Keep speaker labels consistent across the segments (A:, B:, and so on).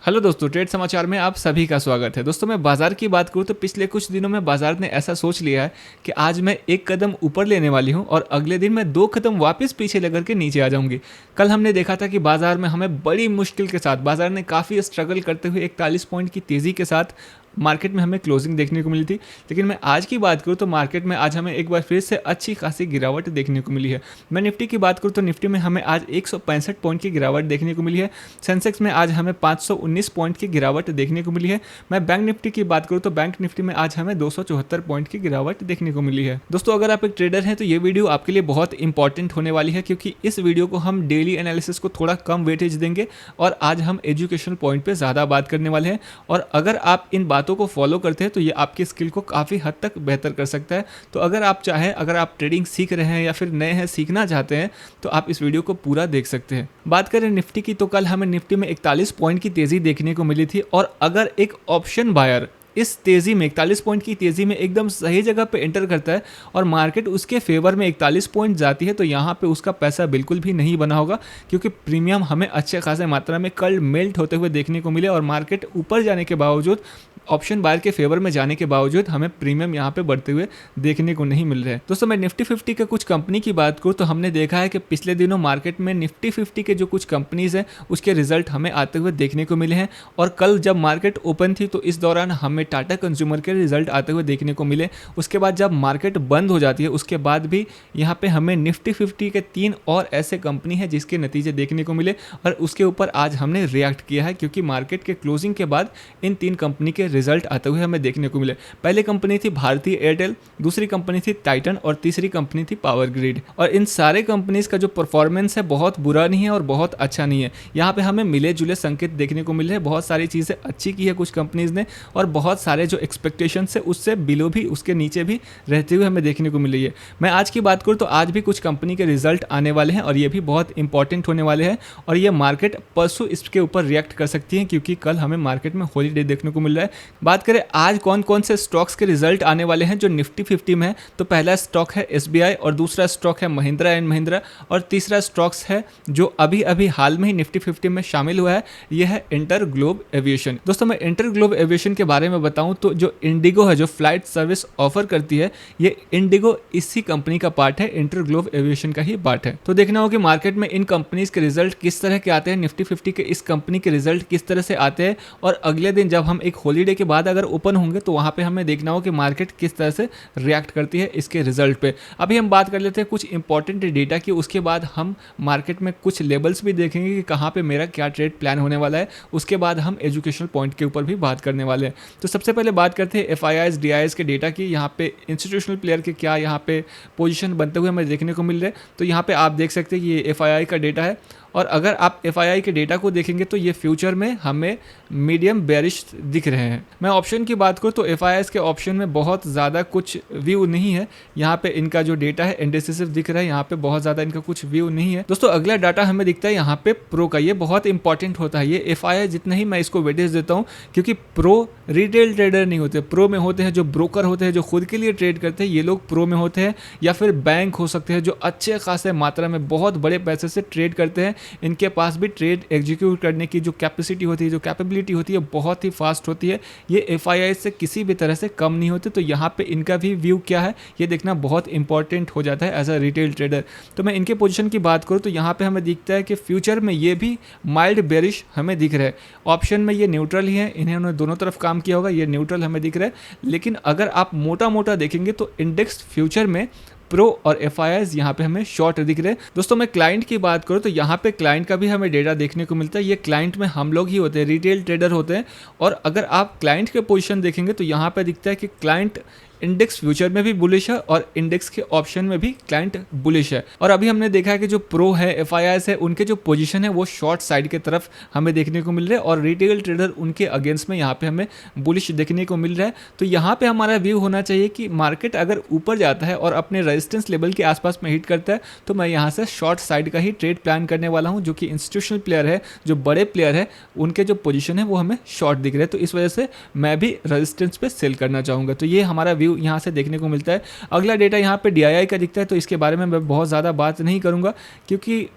A: Hello दोस्तों, trade समाचार में आप सभी का स्वागत है। दोस्तों, मैं बाजार की बात करूं तो पिछले कुछ दिनों में बाजार ने ऐसा सोच लिया है कि आज मैं एक कदम ऊपर लेने वाली हूं और अगले दिन मैं दो कदम वापस पीछे लेकर के नीचे आ जाऊंगी। कल हमने देखा था कि बाजार में हमें बड़ी मुश्किल के साथ बाजार ने काफ़ी स्ट्रगल करते हुए 41 पॉइंट की तेज़ी के साथ मार्केट में हमें क्लोजिंग देखने को मिली थी। लेकिन मैं आज की बात करूं तो मार्केट में आज हमें एक बार फिर से अच्छी खासी गिरावट देखने को मिली है। मैं निफ्टी की बात करूं तो निफ्टी में हमें आज 165 पॉइंट की गिरावट देखने को मिली है। सेंसेक्स में आज हमें 519 पॉइंट की गिरावट देखने को मिली है। मैं बैंक निफ्टी की बात करूं तो बैंक निफ्टी में आज हमें 274 पॉइंट की गिरावट देखने को मिली है। दोस्तों, अगर आप एक ट्रेडर हैं तो ये वीडियो आपके लिए बहुत इंपॉर्टेंट होने वाली है, क्योंकि इस वीडियो को हम डेली एनालिसिस को थोड़ा कम वेटेज देंगे और आज हम एजुकेशनल पॉइंट पे ज़्यादा बात करने वाले हैं। और अगर आप इन बातों को फॉलो करते हैं तो ये आपकी स्किल को काफ़ी हद तक बेहतर कर सकता है। तो अगर आप चाहें, अगर आप ट्रेडिंग सीख रहे हैं या फिर नए हैं, सीखना चाहते हैं, तो आप इस वीडियो को पूरा देख सकते हैं। बात करें निफ्टी की तो कल हमें निफ्टी में 41 पॉइंट की तेज़ी देखने को मिली थी। और अगर एक ऑप्शन बायर इस तेज़ी में 41 पॉइंट की तेज़ी में एकदम सही जगह पे एंटर करता है और मार्केट उसके फेवर में 41 पॉइंट जाती है, तो यहाँ पे उसका पैसा बिल्कुल भी नहीं बना होगा, क्योंकि प्रीमियम हमें अच्छे खासे मात्रा में कल मेल्ट होते हुए देखने को मिले और मार्केट ऊपर जाने के बावजूद, ऑप्शन बायर के फेवर में जाने के बावजूद हमें प्रीमियम यहाँ पे बढ़ते हुए देखने को नहीं मिल रहे हैं। दोस्तों, मैं निफ्टी 50 के कुछ कंपनी की बात करूँ तो हमने देखा है कि पिछले दिनों मार्केट में निफ्टी 50 के जो कुछ कंपनीज हैं उसके रिजल्ट हमें आते हुए देखने को मिले हैं। और कल जब मार्केट ओपन थी तो इस दौरान हमें टाटा कंज्यूमर के रिजल्ट आते हुए देखने को मिले। उसके बाद जब मार्केट बंद हो जाती है उसके बाद भी यहाँ पे हमें निफ्टी 50 के 3 और ऐसे कंपनी हैं जिसके नतीजे देखने को मिले और उसके ऊपर आज हमने रिएक्ट किया है, क्योंकि मार्केट के क्लोजिंग के बाद इन 3 कंपनी के रिजल्ट आते हुए हमें देखने को मिले। पहले कंपनी थी भारतीय एयरटेल, दूसरी कंपनी थी टाइटन और तीसरी कंपनी थी पावर ग्रिड। और इन सारे कंपनीज का जो परफॉर्मेंस है बहुत बुरा नहीं है और बहुत अच्छा नहीं है। यहाँ पे हमें मिले जुले संकेत देखने को मिले हैं। बहुत सारी चीज़ें अच्छी की है कुछ कंपनीज ने और बहुत सारे जो एक्सपेक्टेशन है उससे बिलो भी, उसके नीचे भी रहते हुए हमें देखने को मिल रही है। मैं आज की बात करूँ तो आज भी कुछ कंपनी के रिजल्ट आने वाले हैं और ये भी बहुत इंपॉर्टेंट होने वाले हैं और ये मार्केट परसों इसके ऊपर रिएक्ट कर सकती है, क्योंकि कल हमें मार्केट में हॉलीडे देखने को मिल रहा है। बात करें आज कौन कौन से स्टॉक्स के रिजल्ट आने वाले हैं जो निफ्टी 50 में है, तो पहला स्टॉक है एसबीआई और दूसरा स्टॉक है महिंद्रा एंड महिंद्रा और तीसरा स्टॉक्स है जो अभी अभी हाल में ही निफ्टी 50 में शामिल हुआ है, यह है इंटर ग्लोब एविएशन। दोस्तों, मैं इंटर ग्लोब एविएशन के बारे में बताऊं तो जो इंडिगो है, जो फ्लाइट सर्विस ऑफर करती है, ये इंडिगो इसी कंपनी का पार्ट है, इंटर ग्लोब एविएशन का ही पार्ट है। तो देखना हो कि मार्केट में इन कंपनीज के रिजल्ट किस तरह के आते हैं, निफ्टी 50 के इस कंपनी के रिजल्ट किस तरह से आते हैं और अगले दिन जब हम एक हॉलीडे के बाद अगर ओपन होंगे तो वहाँ पे हमें देखना हो कि मार्केट किस तरह से रिएक्ट करती है इसके रिजल्ट पे। अभी हम बात कर लेते हैं कुछ इंपॉर्टेंट डेटा की, उसके बाद हम मार्केट में कुछ लेवल्स भी देखेंगे कि कहाँ पे मेरा क्या ट्रेड प्लान होने वाला है। उसके बाद हम एजुकेशनल पॉइंट के ऊपर भी बात करने वाले हैं। तो सबसे पहले बात करते हैं FIIs DIs के डेटा की। यहाँ पे इंस्टीट्यूशनल प्लेयर के क्या यहाँ पे पोजीशन बनते हुए हमें देखने को मिल रहे हैं। तो यहाँ पे आप देख सकते हैं कि ये FII का डेटा है और अगर आप FII के डेटा को देखेंगे तो ये फ्यूचर में हमें मीडियम बेरिश दिख रहे हैं। मैं ऑप्शन की बात करूँ तो FIIs के ऑप्शन में बहुत ज़्यादा कुछ व्यू नहीं है। यहाँ पे इनका जो डेटा है इंडेसिसिव दिख रहा है, यहाँ पे बहुत ज़्यादा इनका कुछ व्यू नहीं है। दोस्तों, अगला डाटा हमें दिखता है यहाँ पे प्रो का, ये बहुत इंपॉर्टेंट होता है। ये FII जितना ही मैं इसको वेटेज देता हूँ, क्योंकि प्रो रिटेल ट्रेडर नहीं होते, प्रो में होते हैं जो ब्रोकर होते हैं, जो खुद के लिए ट्रेड करते हैं, ये लोग प्रो में होते हैं। या फिर बैंक हो सकते हैं जो अच्छे खासे मात्रा में बहुत बड़े पैसे से ट्रेड करते हैं, इनके पास भी ट्रेड एग्जीक्यूट करने की जो कैपेसिटी होती है, जो कैपेबिलिटी होती है, बहुत ही फास्ट होती है। ये FII से किसी भी तरह से कम नहीं होते। तो यहाँ पे इनका भी व्यू क्या है ये देखना बहुत इंपॉर्टेंट हो जाता है एज अ रिटेल ट्रेडर। तो मैं इनके पोजीशन की बात करूँ तो यहाँ पे हमें दिखता है कि फ्यूचर में ये भी माइल्ड बेरिश हमें दिख रहा है। ऑप्शन में ये न्यूट्रल ही है, इन्होंने दोनों तरफ काम किया होगा, ये न्यूट्रल हमें दिख रहा है। लेकिन अगर आप मोटा मोटा देखेंगे तो इंडेक्स फ्यूचर में प्रो और FIIs यहाँ पे हमें शॉर्ट दिख रहे हैं। दोस्तों, मैं क्लाइंट की बात करूँ तो यहाँ पे क्लाइंट का भी हमें डेटा देखने को मिलता है। ये क्लाइंट में हम लोग ही होते हैं, रिटेल ट्रेडर होते हैं। और अगर आप क्लाइंट के पोजीशन देखेंगे तो यहाँ पे दिखता है कि क्लाइंट इंडेक्स फ्यूचर में भी बुलिश है और इंडेक्स के ऑप्शन में भी क्लाइंट बुलिश है। और अभी हमने देखा है कि जो प्रो है, FIIs है, उनके जो पोजीशन है वो शॉर्ट साइड के तरफ हमें देखने को मिल रहे हैं और रिटेल ट्रेडर उनके अगेंस्ट में यहाँ पे हमें बुलिश देखने को मिल रहा है। तो यहाँ पे हमारा व्यू होना चाहिए कि मार्केट अगर ऊपर जाता है और अपने रेजिस्टेंस लेवल के आसपास में हिट करता है तो मैं यहाँ से शॉर्ट साइड का ही ट्रेड प्लान करने वाला हूँ। जो कि इंस्टीट्यूशनल प्लेयर है, जो बड़े प्लेयर है, उनके जो पोजीशन है वो हमें शॉर्ट दिख रहे हैं। तो इस वजह से मैं भी रेजिस्टेंस पे सेल करना चाहूँगा। तो ये हमारा व्यू यहाँ से देखने को मिलता है। अगला डेटा यहाँ पे DII का दिखता है, तो इसके बारे में मैं बहुत ज़्यादा बात नहीं करूँगा, क्योंकि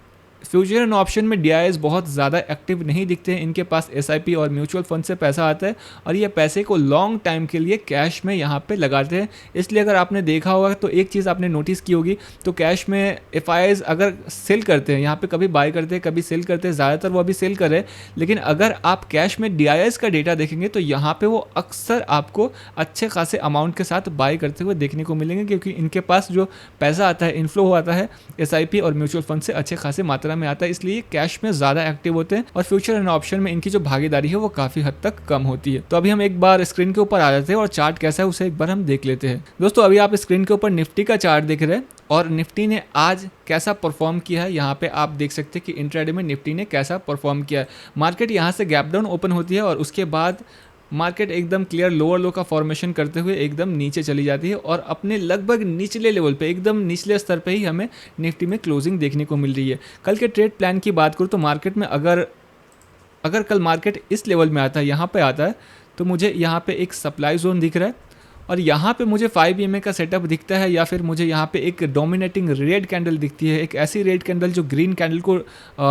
A: फ्यूचर एंड ऑप्शन में डीआईएस बहुत ज़्यादा एक्टिव नहीं दिखते हैं, इनके पास एसआईपी और म्यूचुअल फंड से पैसा आता है और ये पैसे को लॉन्ग टाइम के लिए कैश में यहाँ पे लगाते हैं। इसलिए अगर आपने देखा होगा तो एक चीज़ आपने नोटिस की होगी, तो कैश में एफआईआईज अगर सेल करते हैं, यहाँ पे कभी बाय करते हैं कभी सेल करते हैं, ज़्यादातर वो अभी सेल कर रहे हैं, लेकिन अगर आप कैश में डीआईएस का डेटा देखेंगे तो यहाँ पे वो अक्सर आपको अच्छे खासे अमाउंट के साथ बाय करते हुए देखने को मिलेंगे, क्योंकि इनके पास जो पैसा आता है, इनफ्लो आता है एसआईपी और म्यूचुअल फंड से अच्छे खासे मात्रा में आता है, इसलिए कैश में ज़्यादा एक्टिव होते हैं और फ्यूचर एंड ऑप्शन में इनकी जो भागीदारी है वो काफ़ी हद तक कम होती है। तो अभी हम एक बार स्क्रीन के ऊपर आ जाते हैं और चार्ट कैसा है उसे एक बार हम देख लेते हैं। दोस्तों अभी आप स्क्रीन के ऊपर निफ्टी का चार्ट देख रहे हैं और निफ्टी ने आज कैसा परफॉर्म किया है यहाँ पे आप देख सकते हैं कि इंट्राडे में निफ्टी ने कैसा परफॉर्म किया है। मार्केट यहाँ से गैप डाउन ओपन होती है और उसके बाद मार्केट एकदम क्लियर लोअर लो का फॉर्मेशन करते हुए एकदम नीचे चली जाती है और अपने लगभग निचले लेवल पे, एकदम निचले स्तर पे ही हमें निफ्टी में क्लोजिंग देखने को मिल रही है। कल के ट्रेड प्लान की बात करूँ तो मार्केट में अगर कल मार्केट इस लेवल में आता है, यहाँ पे आता है, तो मुझे यहाँ पे एक सप्लाई जोन दिख रहा है और यहाँ पे मुझे 5 EMA का सेटअप दिखता है, या फिर मुझे यहाँ पे एक डोमिनेटिंग रेड कैंडल दिखती है, एक ऐसी रेड कैंडल जो ग्रीन कैंडल को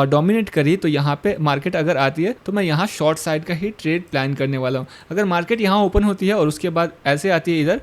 A: डोमिनेट करी। तो यहाँ पे मार्केट अगर आती है तो मैं यहाँ शॉर्ट साइड का ही ट्रेड प्लान करने वाला हूँ। अगर मार्केट यहाँ ओपन होती है और उसके बाद ऐसे आती है इधर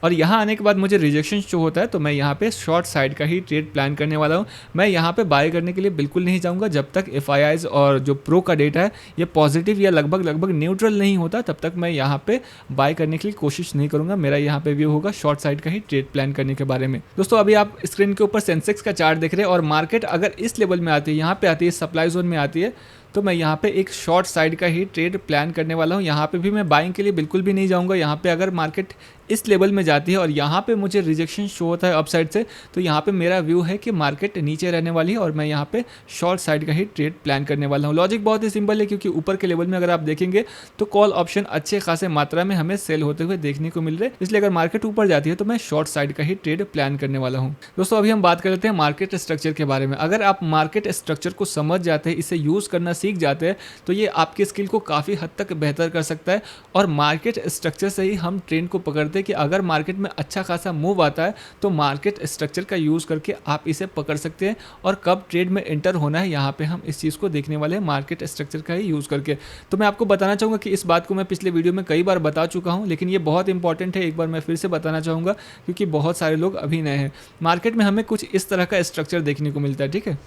A: और यहाँ आने के बाद मुझे रिजेक्शन शो होता है, तो मैं यहाँ पे शॉर्ट साइड का ही ट्रेड प्लान करने वाला हूँ। मैं यहाँ पे बाय करने के लिए बिल्कुल नहीं जाऊँगा जब तक एफआईआईज और जो प्रो का डेटा है ये पॉजिटिव या लगभग न्यूट्रल नहीं होता, तब तक मैं यहाँ पे बाय करने के लिए कोशिश नहीं करूँगा। मेरा यहाँ पे व्यू होगा शॉर्ट साइड का ही ट्रेड प्लान करने के बारे में। दोस्तों अभी आप स्क्रीन के ऊपर सेंसेक्स का चार्ट देख रहे हैं और मार्केट अगर इस लेवल में आती है, यहाँ पे आती है, सप्लाई जोन में आती है, तो मैं यहाँ पे एक शॉर्ट साइड का ही ट्रेड प्लान करने वाला हूँ। यहाँ पे भी मैं बाइंग के लिए बिल्कुल भी नहीं जाऊँगा। यहाँ पे अगर मार्केट इस लेवल में जाती है और यहाँ पे मुझे रिजेक्शन शो होता है अपसाइड से, तो यहाँ पे मेरा व्यू है कि मार्केट नीचे रहने वाली है और मैं यहाँ पे शॉर्ट साइड का ही ट्रेड प्लान करने वाला हूँ। लॉजिक बहुत ही सिंपल है, क्योंकि ऊपर के लेवल में अगर आप देखेंगे तो कॉल ऑप्शन अच्छे खासे मात्रा में हमें सेल होते हुए देखने को मिल रहे हैं, इसलिए अगर मार्केट ऊपर जाती है तो मैं शॉर्ट साइड का ही ट्रेड प्लान करने वाला हूँ। दोस्तों अभी हम बात कर लेते हैं मार्केट स्ट्रक्चर के बारे में। अगर आप मार्केट स्ट्रक्चर को समझ जाते हैं, इसे यूज़ करना सीख जाते हैं, तो ये आपकी स्किल को काफ़ी हद तक बेहतर कर सकता है। और मार्केट स्ट्रक्चर से ही हम ट्रेंड को पकड़ते हैं कि अगर मार्केट में अच्छा खासा मूव आता है तो मार्केट स्ट्रक्चर का यूज़ करके आप इसे पकड़ सकते हैं और कब ट्रेड में एंटर होना है, यहाँ पे हम इस चीज़ को देखने वाले हैं मार्केट स्ट्रक्चर का ही यूज़ करके। तो मैं आपको बताना चाहूँगा कि इस बात को मैं पिछले वीडियो में कई बार बता चुका हूँ, लेकिन ये बहुत इंपॉर्टेंट है, एक बार मैं फिर से बताना चाहूँगा क्योंकि बहुत सारे लोग अभी नए हैं। मार्केट में हमें कुछ इस तरह का स्ट्रक्चर देखने को मिलता है, ठीक है।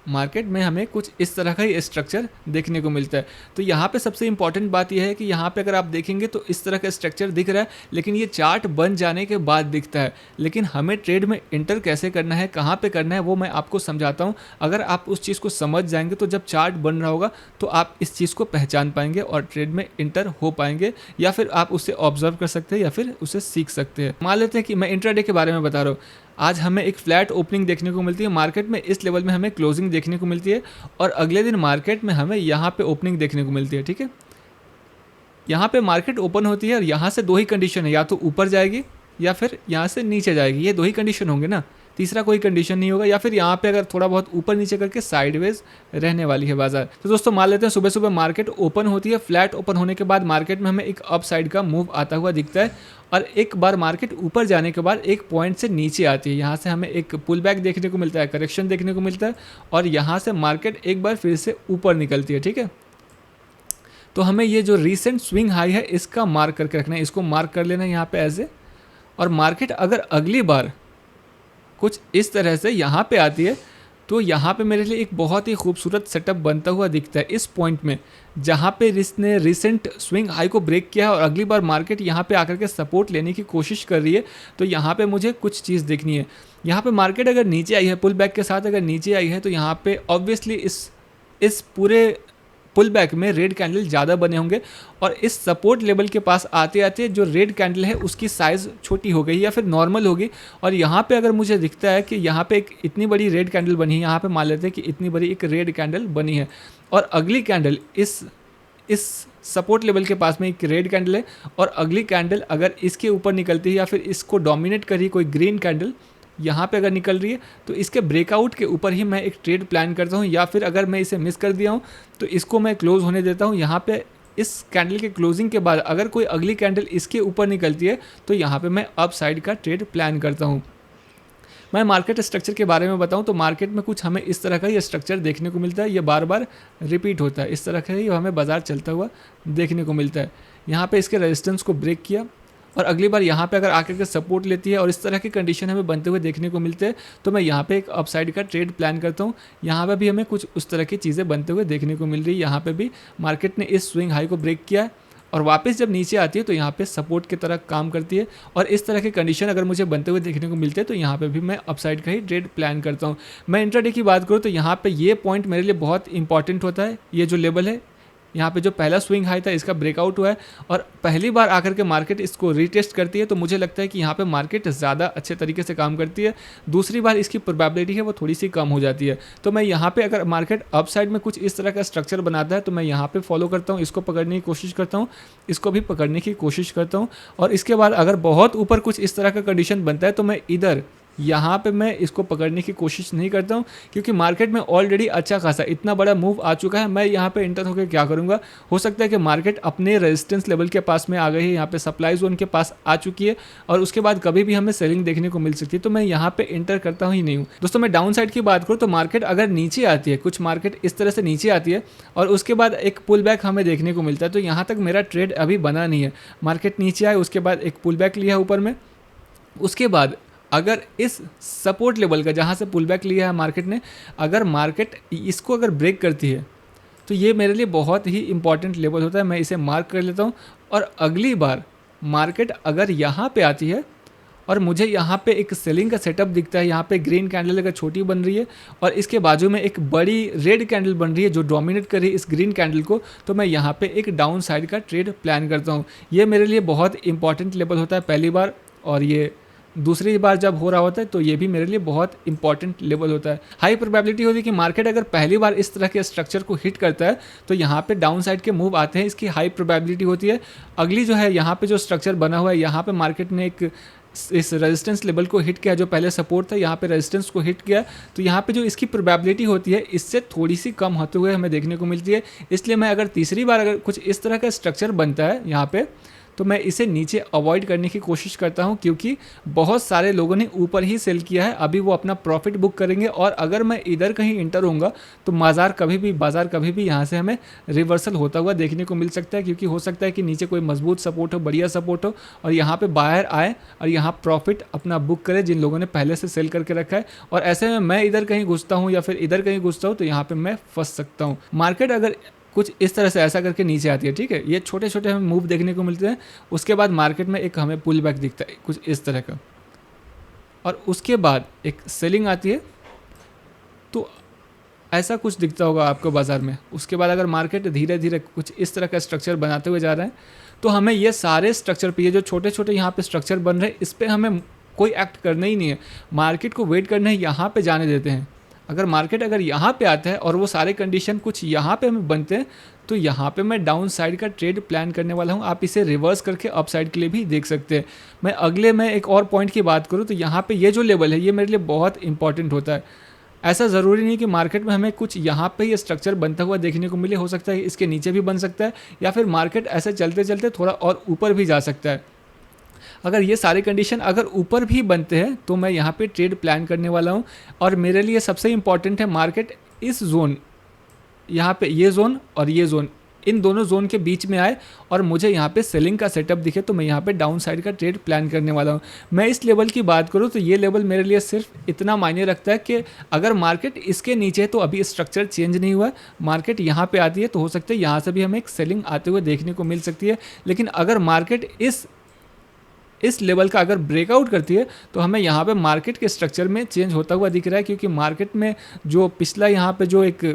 A: मार्केट में हमें कुछ इस तरह का ही स्ट्रक्चर देखने को मिलता है। तो यहाँ पे सबसे इंपॉर्टेंट बात यह है कि यहाँ पे अगर आप देखेंगे तो इस तरह का स्ट्रक्चर दिख रहा है, लेकिन ये चार्ट बन जाने के बाद दिखता है। लेकिन हमें ट्रेड में इंटर कैसे करना है, कहाँ पे करना है, वो मैं आपको समझाता हूँ। अगर आप उस चीज़ को समझ जाएंगे तो जब चार्ट बन रहा होगा तो आप इस चीज़ को पहचान पाएंगे और ट्रेड में इंटर हो पाएंगे, या फिर आप उसे ऑब्जर्व कर सकते हैं या फिर उसे सीख सकते हैं। मान लेते हैं कि मैं इंट्राडे के बारे में बता रहा हूँ। आज हमें एक फ्लैट ओपनिंग देखने को मिलती है, मार्केट में इस लेवल में हमें क्लोजिंग देखने को मिलती है और अगले दिन मार्केट में हमें यहाँ पे ओपनिंग देखने को मिलती है, ठीक है। यहाँ पे मार्केट ओपन होती है और यहाँ से दो ही कंडीशन है, या तो ऊपर जाएगी या फिर यहाँ से नीचे जाएगी, ये दो ही कंडीशन होंगे ना, तीसरा कोई कंडीशन नहीं होगा। या फिर यहाँ पे अगर थोड़ा बहुत ऊपर नीचे करके साइडवेज रहने वाली है बाजार। तो दोस्तों मान लेते हैं सुबह सुबह मार्केट ओपन होती है, फ्लैट ओपन होने के बाद मार्केट में हमें एक अप साइड का मूव आता हुआ दिखता है और एक बार मार्केट ऊपर जाने के बाद एक पॉइंट से नीचे आती है, यहाँ से हमें एक पुल बैक देखने को मिलता है, करेक्शन देखने को मिलता है और यहाँ से मार्केट एक बार फिर से ऊपर निकलती है, ठीक है। तो हमें ये जो रिसेंट स्विंग हाई है इसका मार्क करके रखना है, इसको मार्क कर लेना है यहाँ पे ऐसे। और मार्केट अगर अगली बार कुछ इस तरह से यहाँ पे आती है तो यहाँ पे मेरे लिए एक बहुत ही खूबसूरत सेटअप बनता हुआ दिखता है इस पॉइंट में, जहाँ पे इसने रिसेंट स्विंग हाई को ब्रेक किया है और अगली बार मार्केट यहाँ पे आकर के सपोर्ट लेने की कोशिश कर रही है। तो यहाँ पे मुझे कुछ चीज़ देखनी है। यहाँ पे मार्केट अगर नीचे आई है, पुल बैक के साथ अगर नीचे आई है, तो यहाँ पे ऑब्वियसली इस पूरे पुल बैक में रेड कैंडल ज़्यादा बने होंगे और इस सपोर्ट लेवल के पास आते आते जो रेड कैंडल है उसकी साइज़ छोटी हो गई या फिर नॉर्मल होगी। और यहाँ पे अगर मुझे दिखता है कि यहाँ पे एक इतनी बड़ी रेड कैंडल बनी है, यहाँ पे मान लेते हैं कि इतनी बड़ी एक रेड कैंडल बनी है और अगली कैंडल इस सपोर्ट लेवल के पास में एक रेड कैंडल है और अगली कैंडल अगर इसके ऊपर निकलती है या फिर इसको डोमिनेट करी कोई ग्रीन कैंडल यहाँ पे अगर निकल रही है, तो इसके ब्रेकआउट के ऊपर ही मैं एक ट्रेड प्लान करता हूँ। या फिर अगर मैं इसे मिस कर दिया हूँ तो इसको मैं क्लोज होने देता हूँ। यहाँ पे इस कैंडल के क्लोजिंग के बाद अगर कोई अगली कैंडल इसके ऊपर निकलती है तो यहाँ पे मैं अप साइड का ट्रेड प्लान करता हूँ। मैं मार्केट स्ट्रक्चर के बारे में बताऊं तो मार्केट में कुछ हमें इस तरह का ये स्ट्रक्चर देखने को मिलता है, ये बार बार रिपीट होता है, इस तरह का ही हमें बाजार चलता हुआ देखने को मिलता है। यहाँ पे इसके रेजिस्टेंस को ब्रेक किया और अगली बार यहाँ पे अगर आकर के सपोर्ट लेती है और इस तरह की कंडीशन हमें बनते हुए देखने को मिलते हैं तो मैं यहाँ पे एक अपसाइड का ट्रेड प्लान करता हूँ। यहाँ पे भी हमें कुछ उस तरह की चीज़ें बनते हुए देखने को मिल रही है। यहाँ पे भी मार्केट ने इस स्विंग हाई को ब्रेक किया है और वापस जब नीचे आती है तो यहाँ पे सपोर्ट की तरह काम करती है और इस तरह के कंडीशन अगर मुझे बनते हुए देखने को मिलते हैं तो यहाँ पे भी मैं अपसाइड का ही ट्रेड प्लान करता हूँ। मैं इंट्राडे की बात करूँ तो यहाँ पे ये पॉइंट मेरे लिए बहुत इंपॉर्टेंट होता है। ये जो लेवल है, यहाँ पे जो पहला स्विंग हाई था इसका ब्रेकआउट हुआ है और पहली बार आकर के मार्केट इसको रीटेस्ट करती है तो मुझे लगता है कि यहाँ पे मार्केट ज़्यादा अच्छे तरीके से काम करती है। दूसरी बार इसकी प्रोबेबिलिटी है वो थोड़ी सी कम हो जाती है। तो मैं यहाँ पे अगर मार्केट अप साइड में कुछ इस तरह का स्ट्रक्चर बनाता है तो मैं यहाँ पे फॉलो करता हूँ, इसको पकड़ने की कोशिश करता हूँ, इसको भी पकड़ने की कोशिश करता हूँ और इसके बाद अगर बहुत ऊपर कुछ इस तरह का कंडीशन बनता है तो मैं इधर यहाँ पे मैं इसको पकड़ने की कोशिश नहीं करता हूँ क्योंकि मार्केट में ऑलरेडी अच्छा खासा इतना बड़ा मूव आ चुका है। मैं यहाँ पे इंटर होकर क्या करूँगा, हो सकता है कि मार्केट अपने रेजिस्टेंस लेवल के पास में आ गई है, यहाँ पे सप्लाई जोन के पास आ चुकी है और उसके बाद कभी भी हमें सेलिंग देखने को मिल सकती है, तो मैं यहाँ पे इंटर करता ही नहीं हूँ। दोस्तों मैं डाउन साइड की बात करूँ तो मार्केट अगर नीचे आती है, कुछ मार्केट इस तरह से नीचे आती है और उसके बाद एक पुल बैक हमें देखने को मिलता है, तो यहाँ तक मेरा ट्रेड अभी बना नहीं है। मार्केट नीचे आए, उसके बाद एक पुल बैक लिया ऊपर में, उसके बाद अगर इस सपोर्ट लेवल का जहाँ से पुल बैक लिया है मार्केट ने, अगर मार्केट इसको अगर ब्रेक करती है तो ये मेरे लिए बहुत ही इंपॉर्टेंट लेवल होता है। मैं इसे मार्क कर लेता हूँ और अगली बार मार्केट अगर यहाँ पे आती है और मुझे यहाँ पे एक सेलिंग का सेटअप दिखता है, यहाँ पे ग्रीन कैंडल अगर छोटी बन रही है और इसके बाजू में एक बड़ी रेड कैंडल बन रही है जो डोमिनेट कर रही है इस ग्रीन कैंडल को, तो मैं यहाँ पे एक डाउन साइड का ट्रेड प्लान करता हूँ। ये मेरे लिए बहुत इंपॉर्टेंट लेवल होता है पहली बार, और ये दूसरी बार जब हो रहा होता है तो ये भी मेरे लिए बहुत इंपॉर्टेंट लेवल होता है। हाई प्रोबेबिलिटी होती है कि मार्केट अगर पहली बार इस तरह के स्ट्रक्चर को हिट करता है तो यहाँ पे डाउन साइड के मूव आते हैं, इसकी हाई प्रोबेबिलिटी होती है। अगली जो है यहाँ पे जो स्ट्रक्चर बना हुआ है, यहाँ पे मार्केट ने एक इस रेजिस्टेंस लेवल को हिट किया, जो पहले सपोर्ट था यहाँ पे रेजिस्टेंस को हिट किया, तो यहाँ पे जो इसकी प्रोबेबिलिटी होती है इससे थोड़ी सी कम होते हुए हमें देखने को मिलती है। इसलिए मैं अगर तीसरी बार अगर कुछ इस तरह का स्ट्रक्चर बनता है यहाँ पे तो मैं इसे नीचे अवॉइड करने की कोशिश करता हूं, क्योंकि बहुत सारे लोगों ने ऊपर ही सेल किया है, अभी वो अपना प्रॉफिट बुक करेंगे और अगर मैं इधर कहीं इंटर होऊंगा तो बाजार कभी भी यहां से हमें रिवर्सल होता हुआ देखने को मिल सकता है, क्योंकि हो सकता है कि नीचे कोई मजबूत सपोर्ट हो, बढ़िया सपोर्ट हो और यहाँ पे बाहर आए और यहाँ प्रॉफिट अपना बुक करे जिन लोगों ने पहले से सेल करके रखा है, और ऐसे में मैं इधर कहीं घुसता हूँ या फिर इधर कहीं घुसता हूँ तो यहाँ पे मैं फंस सकता हूँ। मार्केट अगर कुछ इस तरह से ऐसा करके नीचे आती है, ठीक है, ये छोटे छोटे हमें मूव देखने को मिलते हैं, उसके बाद मार्केट में एक हमें पुल बैक दिखता है कुछ इस तरह का, और उसके बाद एक सेलिंग आती है, तो ऐसा कुछ दिखता होगा आपको बाजार में। उसके बाद अगर मार्केट धीरे धीरे कुछ इस तरह का स्ट्रक्चर बनाते हुए जा रहे हैं तो हमें ये सारे स्ट्रक्चर पे, ये जो छोटे छोटे यहाँ पे स्ट्रक्चर बन रहे हैं, इस पर हमें कोई एक्ट करना ही नहीं है, मार्केट को वेट करना है, यहाँ पे जाने देते हैं। अगर मार्केट अगर यहाँ पे आता है और वो सारे कंडीशन कुछ यहाँ पे हमें बनते हैं तो यहाँ पे मैं डाउन साइड का ट्रेड प्लान करने वाला हूँ। आप इसे रिवर्स करके अप साइड के लिए भी देख सकते हैं। मैं अगले में एक और पॉइंट की बात करूँ तो यहाँ पे ये जो लेवल है ये मेरे लिए बहुत इंपॉर्टेंट होता है। ऐसा ज़रूरी नहीं कि मार्केट में हमें कुछ यहाँ पे ये स्ट्रक्चर बनता हुआ देखने को मिले, हो सकता है इसके नीचे भी बन सकता है या फिर मार्केट ऐसे चलते चलते थोड़ा और ऊपर भी जा सकता है। अगर ये सारे कंडीशन अगर ऊपर भी बनते हैं तो मैं यहाँ पे ट्रेड प्लान करने वाला हूँ, और मेरे लिए सबसे इम्पॉर्टेंट है मार्केट इस जोन, यहाँ पे ये जोन और ये जोन, इन दोनों जोन के बीच में आए और मुझे यहाँ पे सेलिंग का सेटअप दिखे तो मैं यहाँ पे डाउन साइड का ट्रेड प्लान करने वाला हूँ। मैं इस लेवल की बात करूँ तो ये लेवल मेरे लिए सिर्फ इतना मायने रखता है कि अगर मार्केट इसके नीचे है तो अभी स्ट्रक्चर चेंज नहीं हुआ, मार्केट यहाँ पे आती है तो हो सकता है यहाँ से भी हमें एक सेलिंग आते हुए देखने को मिल सकती है। लेकिन अगर मार्केट इस लेवल का अगर ब्रेकआउट करती है तो हमें यहाँ पे मार्केट के स्ट्रक्चर में चेंज होता हुआ दिख रहा है, क्योंकि मार्केट में जो पिछला यहाँ पे जो एक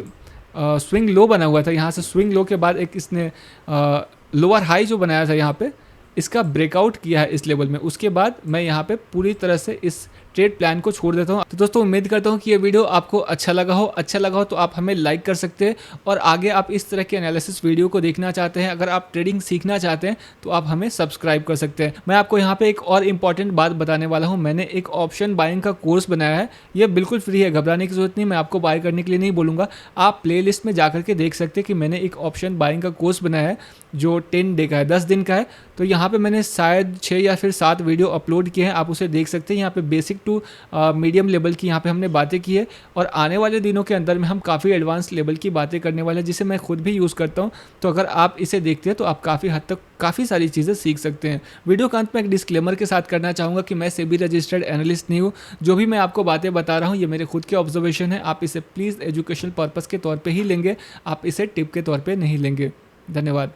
A: स्विंग लो बना हुआ था, यहाँ से स्विंग लो के बाद एक इसने लोअर हाई जो बनाया था यहाँ पे, इसका ब्रेकआउट किया है इस लेवल में। उसके बाद मैं यहाँ पे पूरी तरह से इस ट्रेड प्लान को छोड़ देता हूँ। तो दोस्तों उम्मीद करता हूँ कि ये वीडियो आपको अच्छा लगा हो तो आप हमें लाइक कर सकते हैं, और आगे आप इस तरह के एनालिसिस वीडियो को देखना चाहते हैं, अगर आप ट्रेडिंग सीखना चाहते हैं तो आप हमें सब्सक्राइब कर सकते हैं। मैं आपको यहाँ पे एक और इम्पॉर्टेंट बात बताने वाला हूँ, मैंने एक ऑप्शन बाइंग का कोर्स बनाया है, ये बिल्कुल फ्री है, घबराने की जरूरत नहीं, मैं आपको बाय करने के लिए नहीं बोलूँगा, आप प्ले लिस्ट में जाकर के देख सकते हैं कि मैंने एक ऑप्शन बाइंग का कोर्स बनाया है जो 10 डे का है, 10 दिन का है। तो यहाँ पे मैंने शायद 6 या फिर 7 वीडियो अपलोड किए हैं, आप उसे देख सकते हैं। यहाँ पे बेसिक टू मीडियम लेवल की यहाँ पे हमने बातें की है, और आने वाले दिनों के अंदर में हम काफ़ी एडवांस लेवल की बातें करने वाले हैं, जिसे मैं खुद भी यूज़ करता हूँ। तो अगर आप इसे देखते हैं तो आप काफ़ी हद तक काफ़ी सारी चीज़ें सीख सकते हैं। वीडियो का अंत में एक डिस्क्लेमर के साथ करना चाहूँगा कि मैं सेबी रजिस्टर्ड एनालिस्ट नहीं हूँ। जो भी मैं आपको बातें बता रहा हूँ ये मेरे खुद के ऑब्जर्वेशन है। आप इसे प्लीज़ एजुकेशनल पर्पज़ के तौर पे ही लेंगे, आप इसे टिप के तौर पे नहीं लेंगे। धन्यवाद।